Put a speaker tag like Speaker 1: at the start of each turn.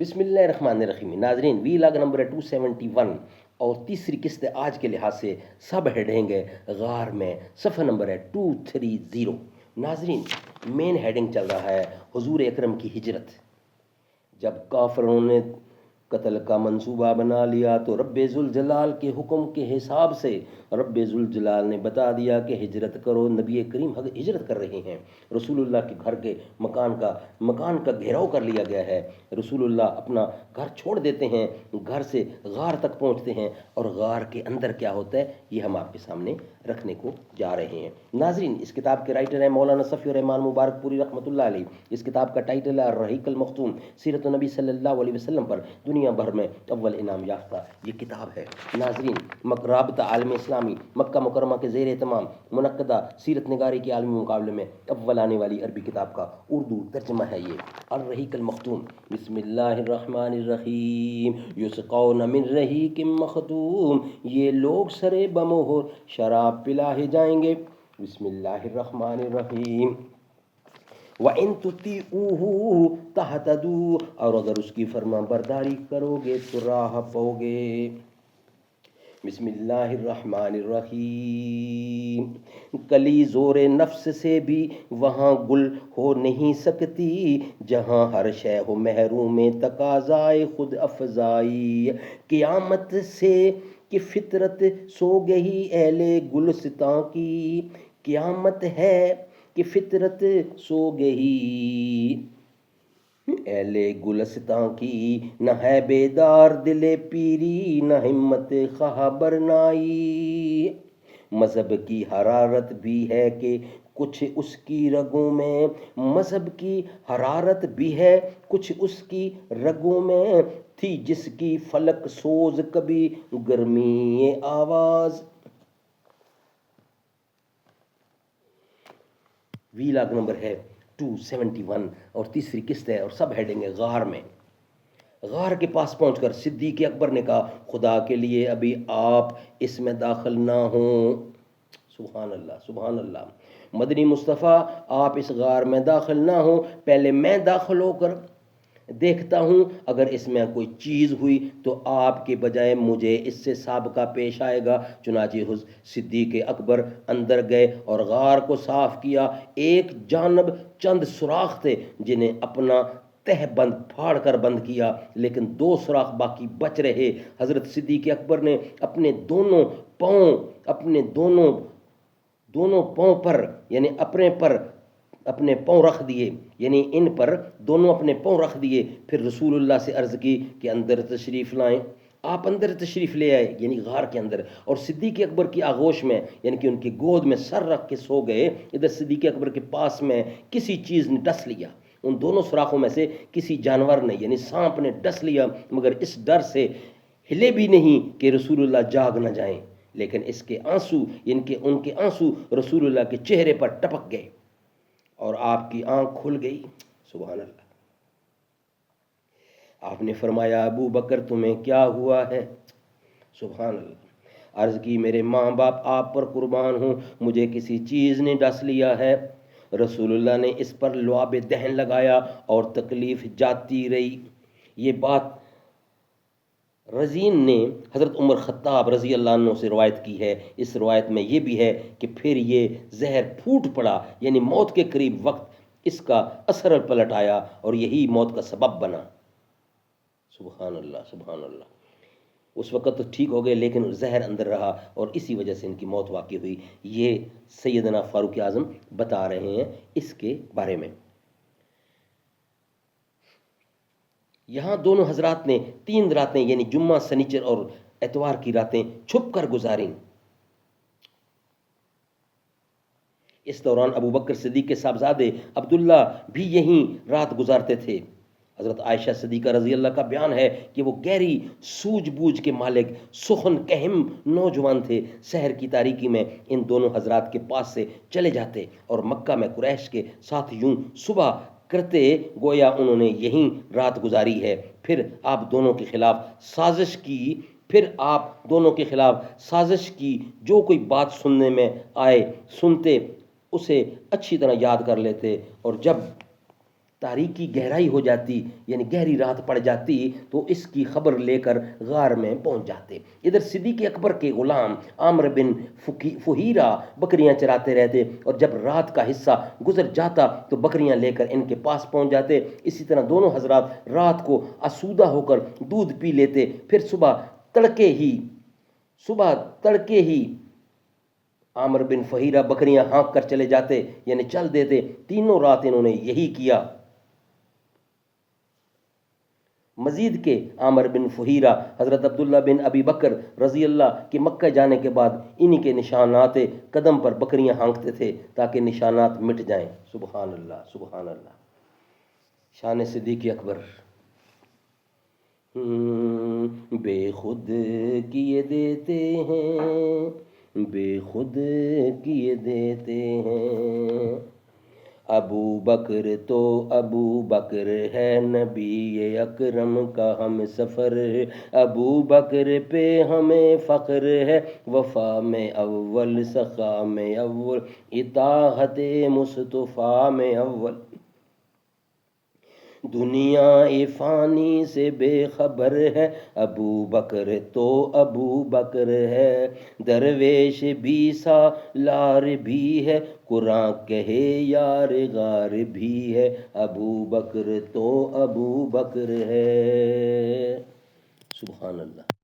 Speaker 1: بسم اللہ الرحمن الرحیم. ناظرین، وی لاگ نمبر ہے 271 اور تیسری قسط ہے آج کے لحاظ سے. سب ہیڈنگ ہے غار میں، صفحہ نمبر ہے 230. ناظرین، مین ہیڈنگ چل رہا ہے حضور اکرم کی ہجرت. جب کافروں نے قتل کا منصوبہ بنا لیا تو رب ذوالجلال کے حکم کے حساب سے رب ذوالجلال نے بتا دیا کہ ہجرت کرو. نبی کریم ہجرت کر رہے ہیں. رسول اللہ کے گھر کے مکان کا گھیراؤ کر لیا گیا ہے. رسول اللہ اپنا گھر چھوڑ دیتے ہیں، گھر سے غار تک پہنچتے ہیں، اور غار کے اندر کیا ہوتا ہے یہ ہم آپ کے سامنے رکھنے کو جا رہے ہیں. ناظرین، اس کتاب کے رائٹر ہیں مولانا صفی الرحمان مبارک پوری رحمۃ اللہ علیہ. اس کتاب کا ٹائٹل ہے الرحیق المختوم، سیرت النبی صلی اللہ علیہ وسلم پر دنیا بھر میں اول انعام یافتہ یہ کتاب ہے. ناظرین، رابطہ عالم اسلامی مکہ مکرمہ کے زیر اہتمام منعقدہ سیرت نگاری کے عالمی مقابلے میں اول آنے والی عربی کتاب کا اردو ترجمہ ہے یہ الرحیق المختوم. بسم اللہ الرحمن الرحیم. یسقون من رحیق مختوم، یہ لوگ سرے بمہر شراب پلائے جائیں گے. بسم اللہ الرحمن الرحیم. وَإِن تُطِيعُوهُ تَهْتَدُوا، اور اگر اس کی فرما برداری کرو گے تو راہ پاؤ گے. بسم اللہ الرحمن الرحیم. کلی زور نفس سے بھی وہاں گل ہو نہیں سکتی، جہاں ہر شے ہو محروم تقاضائے خود افزائی. قیامت سے کہ فطرت سو گئی اہل گلستاں کی، قیامت ہے کہ فطرت سو گئی اہل گلستاں کی. نہ ہے بیدار دل پیری، نہ ہمت خواہ برنائی. مذہب کی حرارت بھی ہے کہ کچھ اس کی رگوں میں، مذہب کی حرارت بھی ہے کچھ اس کی رگوں میں، تھی جس کی فلک سوز کبھی گرمی آواز. وی لاگ نمبر ہے 271 اور تیسری قسط ہے اور سب ہیڈنگ ہے غار میں. غار کے پاس پہنچ کر صدیق اکبر نے کہا، خدا کے لیے ابھی آپ اس میں داخل نہ ہوں. سبحان اللہ سبحان اللہ. مدنی مصطفیٰ، آپ اس غار میں داخل نہ ہوں، پہلے میں داخل ہو کر دیکھتا ہوں. اگر اس میں کوئی چیز ہوئی تو آپ کے بجائے مجھے اس سے سابقہ پیش آئے گا. چنانچہ صدیق اکبر اندر گئے اور غار کو صاف کیا. ایک جانب چند سوراخ تھے جنہیں اپنا تہ بند پھاڑ کر بند کیا، لیکن دو سوراخ باقی بچ رہے. حضرت صدیق اکبر نے اپنے دونوں پاؤں پر یعنی اپنے پاؤں رکھ دیے، یعنی ان پر دونوں اپنے پاؤں رکھ دیے. پھر رسول اللہ سے عرض کی کہ اندر تشریف لائیں. آپ اندر تشریف لے آئے یعنی غار کے اندر، اور صدیق اکبر کی آغوش میں یعنی کہ ان کی گود میں سر رکھ کے سو گئے. ادھر صدیق اکبر کے پاس میں کسی چیز نے ڈس لیا. ان دونوں سوراخوں میں سے کسی جانور نے یعنی سانپ نے ڈس لیا، مگر اس ڈر سے ہلے بھی نہیں کہ رسول اللہ جاگ نہ جائیں. لیکن اس کے آنسو یعنی کہ ان کے آنسو رسول اللہ کے چہرے پر ٹپک گئے اور آپ کی آنکھ کھل گئی. سبحان اللہ. آپ نے فرمایا، ابو بکر تمہیں کیا ہوا ہے؟ سبحان اللہ. عرض کی، میرے ماں باپ آپ پر قربان ہوں، مجھے کسی چیز نے ڈس لیا ہے. رسول اللہ نے اس پر لعاب دہن لگایا اور تکلیف جاتی رہی. یہ بات رزین نے حضرت عمر خطاب رضی اللہ عنہ سے روایت کی ہے. اس روایت میں یہ بھی ہے کہ پھر یہ زہر پھوٹ پڑا یعنی موت کے قریب وقت اس کا اثر پلٹ آیا اور یہی موت کا سبب بنا. سبحان اللہ سبحان اللہ. اس وقت تو ٹھیک ہو گئے لیکن زہر اندر رہا اور اسی وجہ سے ان کی موت واقع ہوئی. یہ سیدنا فاروق اعظم بتا رہے ہیں اس کے بارے میں. یہاں دونوں حضرات نے 3 راتیں یعنی جمعہ، سنیچر اور اتوار کی راتیں چھپ کر گزاریں. اس دوران ابو بکر صدیق کے صاحبزادے عبداللہ بھی یہیں رات گزارتے تھے. حضرت عائشہ صدیقہ رضی اللہ کا بیان ہے کہ وہ گہری سوجھ بوجھ کے مالک سخن کہم نوجوان تھے. سحر کی تاریکی میں ان دونوں حضرات کے پاس سے چلے جاتے اور مکہ میں قریش کے ساتھ یوں صبح کرتے گویا انہوں نے یہیں رات گزاری ہے. پھر آپ دونوں کے خلاف سازش کی جو کوئی بات سننے میں آئے سنتے، اسے اچھی طرح یاد کر لیتے، اور جب تاریکی گہرائی ہو جاتی، یعنی گہری رات پڑ جاتی، تو اس کی خبر لے کر غار میں پہنچ جاتے۔ ادھر صدیق اکبر کے غلام عامر بن فہیرہ بکریاں چراتے رہتے، اور جب رات کا حصہ گزر جاتا تو بکریاں لے کر ان کے پاس پہنچ جاتے۔ اسی طرح دونوں حضرات رات کو آسودہ ہو کر دودھ پی لیتے، پھر صبح تڑکے ہی عامر بن فہیرہ بکریاں ہانک کر چلے جاتے، یعنی چل دیتے۔ تینوں رات انہوں نے یہی کیا۔ مزید کے عامر بن فہیرہ حضرت عبداللہ بن ابی بکر رضی اللہ کے مکہ جانے کے بعد انہی کے نشانات قدم پر بکریاں ہانکتے تھے تاکہ نشانات مٹ جائیں۔ سبحان اللہ، سبحان اللہ، شان صدیق اکبر۔ بے خود کیے دیتے ہیں، بے خود کیے دیتے ہیں، ابو بکر تو ابو بکر ہے، نبی اکرم کا ہم سفر، ابو بکر پہ ہمیں فخر ہے، وفا میں اول، سخا میں اول، اطاعت مصطفیٰ میں اول، دنیا فانی سے بے خبر ہے، ابو بکر تو ابو بکر ہے، درویش بھی سالار بھی ہے، قرآن کہے یار غار بھی ہے، ابو بکر تو ابو بکر ہے۔ سبحان اللہ۔